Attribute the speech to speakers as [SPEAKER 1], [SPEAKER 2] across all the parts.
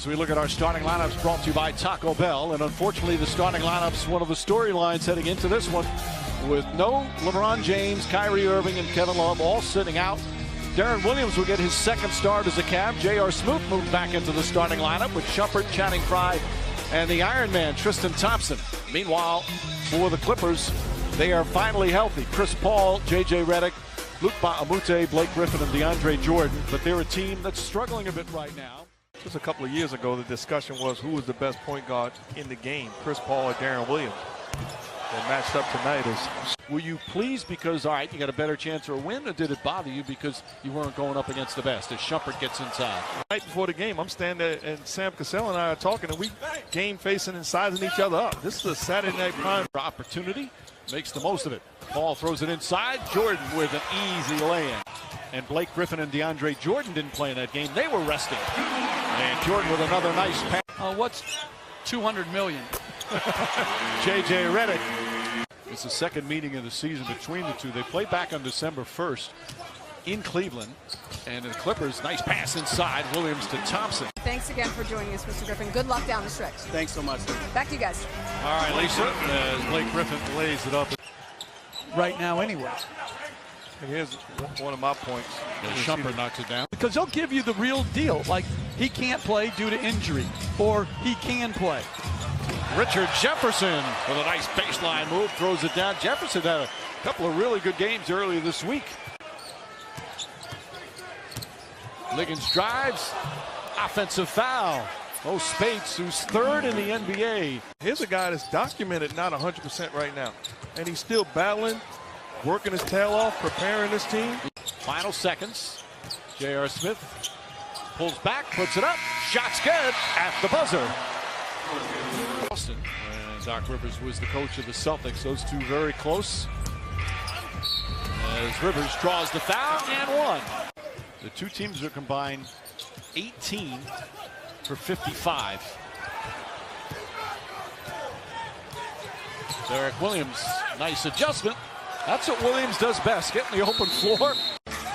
[SPEAKER 1] As we look at our starting lineups brought to you by Taco Bell, and unfortunately the starting lineups, one of the storylines heading into this one, with no LeBron James, Kyrie Irving, and Kevin Love all sitting out. Darren Williams will get his second start as a Cav. J.R. Smoot moved back into the starting lineup with Shumpert, Channing Frye, and the Iron Man, Tristan Thompson. Meanwhile, for the Clippers, they are finally healthy. Chris Paul, J.J. Redick, Luke Amute, Blake Griffin, and DeAndre Jordan. But they're a team that's struggling a bit right now.
[SPEAKER 2] Just a couple of years ago, the discussion was who was the best point guard in the game, Chris Paul or Darren Williams. They matched up tonight.
[SPEAKER 1] Were you pleased because, all right, you got a better chance for a win, or did it bother you because you weren't going up against the best as Shumpert gets inside?
[SPEAKER 2] Right before the game, I'm standing there, and Sam Cassell and I are talking, and we game facing and sizing each other up. This is a Saturday night prime
[SPEAKER 1] opportunity. Makes the most of it. Paul throws it inside. Jordan with an easy lay-in. And Blake Griffin and DeAndre Jordan didn't play in that game. They were resting. And Jordan with another nice pass.
[SPEAKER 3] What's $200 million?
[SPEAKER 1] J.J. Redick. It's the second meeting of the season between the two. They played back on December 1st in Cleveland. And the Clippers, nice pass inside. Williams to Thompson.
[SPEAKER 4] Thanks again for joining us, Mr. Griffin. Good luck down the stretch.
[SPEAKER 5] Thanks so much.
[SPEAKER 4] Back to you guys.
[SPEAKER 1] All right, Lisa, as Blake Griffin lays it up.
[SPEAKER 3] Right now anyway.
[SPEAKER 2] And here's one of my points.
[SPEAKER 1] Shumpert knocks it down.
[SPEAKER 3] Because they'll give you the real deal. Like, he can't play due to injury, or he can play.
[SPEAKER 1] Richard Jefferson with a nice baseline move, throws it down. Jefferson had a couple of really good games earlier this week. Liggins drives, offensive foul. Oh, Spates, who's third in the NBA.
[SPEAKER 2] Here's a guy that's documented not 100% right now, and he's still battling, working his tail off, preparing this team.
[SPEAKER 1] Final seconds. J.R. Smith pulls back, puts it up. Shot's good at the buzzer. Boston, and Doc Rivers was the coach of the Celtics. Those two very close. As Rivers draws the foul and one. The two teams are combined 18 for 55. Derek Williams, nice adjustment. That's what Williams does best, get in the open floor.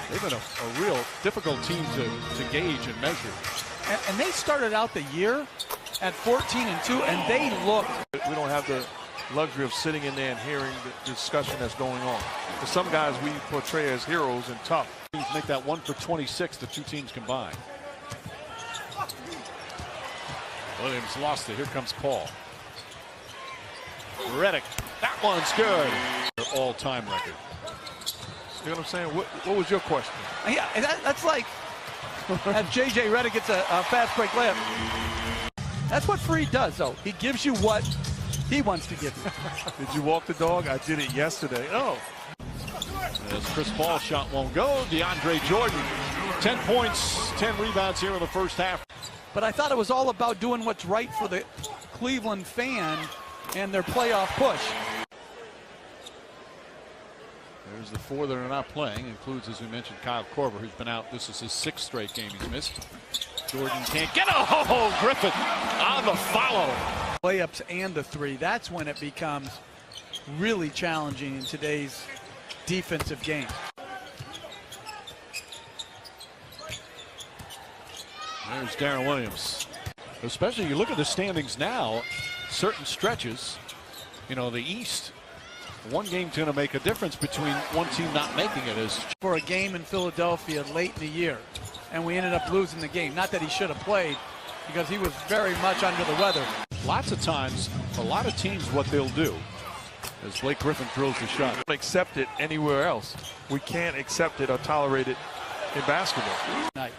[SPEAKER 1] They've been a real difficult team to gauge and measure.
[SPEAKER 3] And they started out the year at 14-2, and they looked.
[SPEAKER 2] We don't have the luxury of sitting in there and hearing the discussion that's going on. For some guys, we portray as heroes and tough.
[SPEAKER 1] Make that 1 for 26, the two teams combined. Williams lost it. Here comes Paul. Redick. That one's good. All-time record.
[SPEAKER 2] You know what I'm saying? What was your question?
[SPEAKER 3] Yeah, that's like if J.J. Redick gets a fast break layup. That's what Freed does, though. He gives you what he wants to give you.
[SPEAKER 2] Did you walk the dog? I did it yesterday. Oh.
[SPEAKER 1] As Chris Paul's shot won't go, DeAndre Jordan, 10 points, 10 rebounds here in the first half.
[SPEAKER 3] But I thought it was all about doing what's right for the Cleveland fan and their playoff push.
[SPEAKER 1] There's the four that are not playing, includes, as we mentioned, Kyle Korver, who's been out. This is his 6th straight game he's missed. Jordan can't get it. Oh, Griffin on the follow.
[SPEAKER 3] Layups and the three, that's when it becomes really challenging in today's defensive game.
[SPEAKER 1] There's Darren Williams. Especially, you look at the standings now, certain stretches, you know, the East, one game's going to make a difference between one team not making it. As
[SPEAKER 3] for a game in Philadelphia late in the year, and we ended up losing the game. Not that he should have played, because he was very much under the weather.
[SPEAKER 1] Lots of times, a lot of teams, what they'll do, as Blake Griffin drills the shot.
[SPEAKER 2] Accept it anywhere else. We can't accept it or tolerate it in basketball.
[SPEAKER 3] Night.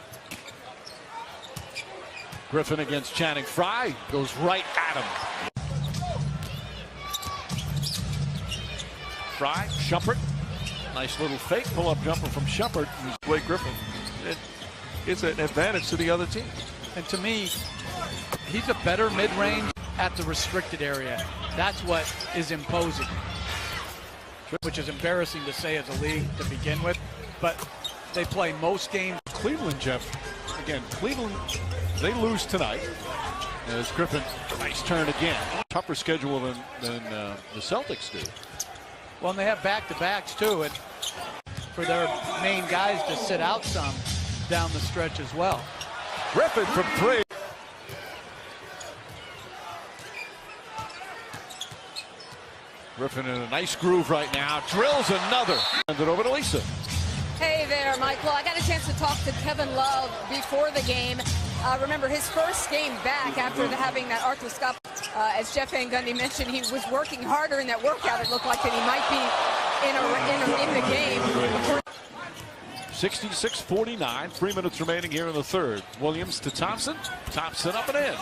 [SPEAKER 1] Griffin against Channing Frye, goes right at him. Frye, Shumpert, nice little fake pull-up jumper from Shumpert.
[SPEAKER 2] Blake Griffin, it's an advantage to the other team.
[SPEAKER 3] And to me, he's a better mid-range at the restricted area. That's what is imposing, which is embarrassing to say as a league to begin with, but they play most games.
[SPEAKER 1] Cleveland, Jeff, again, Cleveland, they lose tonight. As Griffin, nice turn again. Tougher schedule than the Celtics do.
[SPEAKER 3] Well, and they have back-to-backs too, and for their main guys to sit out some down the stretch as well.
[SPEAKER 1] Griffin from three. Griffin in a nice groove right now. Drills another. Send it over to Lisa.
[SPEAKER 4] Hey there, Mike. Well, I got a chance to talk to Kevin Love before the game. Remember, his first game back after having that arthroscope. As Jeff Van Gundy mentioned, he was working harder in that workout, it looked like, than he might be in the game.
[SPEAKER 1] 66-49, 3 minutes remaining here in the third. Williams to Thompson. Thompson up and in.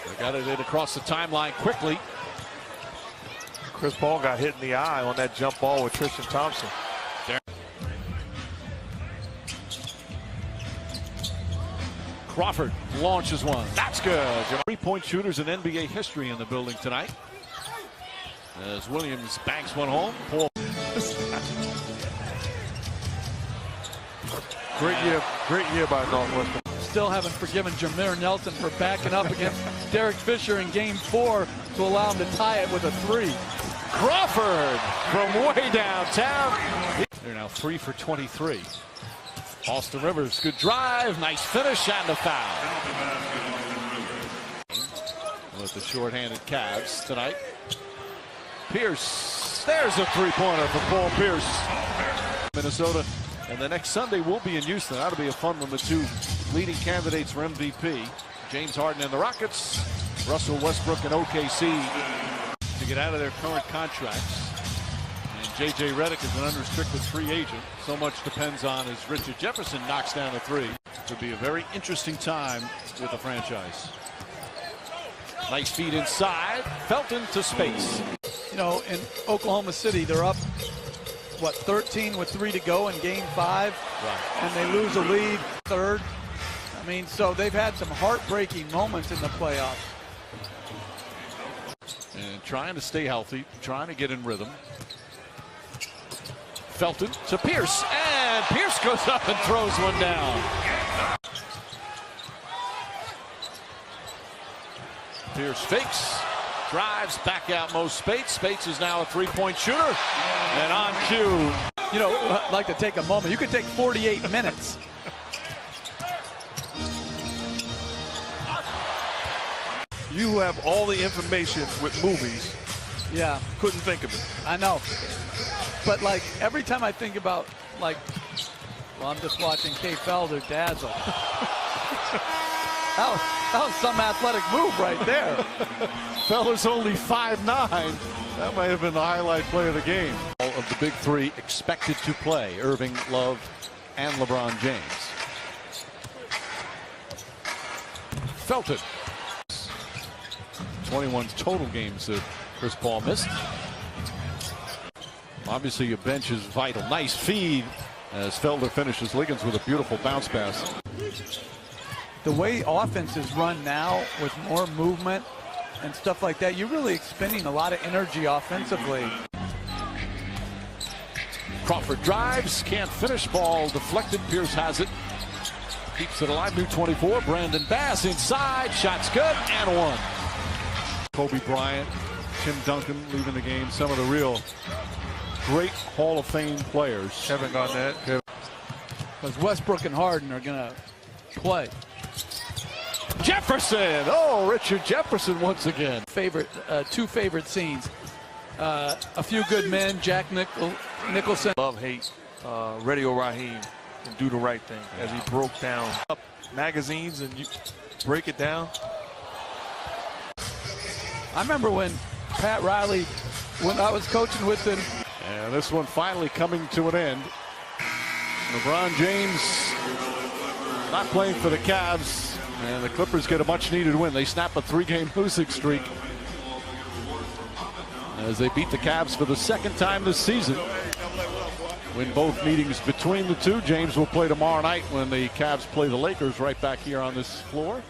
[SPEAKER 1] They got it in across the timeline quickly.
[SPEAKER 2] Chris Paul got hit in the eye on that jump ball with Tristan Thompson.
[SPEAKER 1] Crawford launches one. That's good. 3-point shooters in NBA history in the building tonight. As Williams banks one home. Paul.
[SPEAKER 2] Great year by Northwestern.
[SPEAKER 3] Still haven't forgiven Jameer Nelson for backing up against Derek Fisher in Game 4 to allow him to tie it with a 3.
[SPEAKER 1] Crawford from way downtown. They're now 3 for 23. Austin Rivers, good drive, nice finish, and a foul. With the shorthanded Cavs tonight. Pierce, there's a three-pointer for Paul Pierce. Minnesota, and the next Sunday will be in Houston. That'll be a fun one. The two leading candidates for MVP, James Harden and the Rockets, Russell Westbrook and OKC to get out of their current contracts. And J.J. Redick is an unrestricted free agent. So much depends on as Richard Jefferson knocks down a 3. It would be a very interesting time with the franchise. Nice feed inside. Felton to space.
[SPEAKER 3] You know, in Oklahoma City, they're up, 13 with 3 to go in Game 5.
[SPEAKER 1] Right.
[SPEAKER 3] And they lose a lead third. I mean, so they've had some heartbreaking moments in the playoffs.
[SPEAKER 1] And trying to stay healthy, trying to get in rhythm. Felton to Pierce, and Pierce goes up and throws one down. Pierce fakes, drives back out Mo Spates. Spates is now a three-point shooter, and on cue.
[SPEAKER 3] You know, I'd like to take a moment. You could take 48 minutes.
[SPEAKER 2] You have all the information with movies.
[SPEAKER 3] Yeah.
[SPEAKER 2] Couldn't think of it.
[SPEAKER 3] I know. But, like, every time I think about, like, well, I'm just watching Kay Felder dazzle. that was some athletic move right there.
[SPEAKER 1] Felder's only 5'9". That might have been the highlight play of the game. All of the big three expected to play. Irving, Love, and LeBron James. Felton. 21 total games that Chris Paul missed. Obviously, your bench is vital. Nice feed as Felder finishes Liggins with a beautiful bounce pass.
[SPEAKER 3] The way offense is run now with more movement and stuff like that, you're really expending a lot of energy offensively.
[SPEAKER 1] Crawford drives, can't finish, ball deflected. Pierce has it. Keeps it alive. New 24. Brandon Bass inside. Shot's good and one. Kobe Bryant, Tim Duncan leaving the game. Some of the real great Hall of Fame players.
[SPEAKER 2] Kevin Garnett.
[SPEAKER 3] Because Westbrook and Harden are going to play.
[SPEAKER 1] Jefferson. Oh, Richard Jefferson once again.
[SPEAKER 3] Two favorite scenes. A Few Good Men, Jack Nicholson.
[SPEAKER 2] Love, hate Radio Raheem and Do the Right Thing as he broke down magazines and you break it down.
[SPEAKER 3] I remember when Pat Riley, when I was coaching with him.
[SPEAKER 1] And this one finally coming to an end. LeBron James not playing for the Cavs, and the Clippers get a much-needed win. They snap a 3-game losing streak as they beat the Cavs for the second time this season. Win both meetings between the two. James will play tomorrow night when the Cavs play the Lakers right back here on this floor.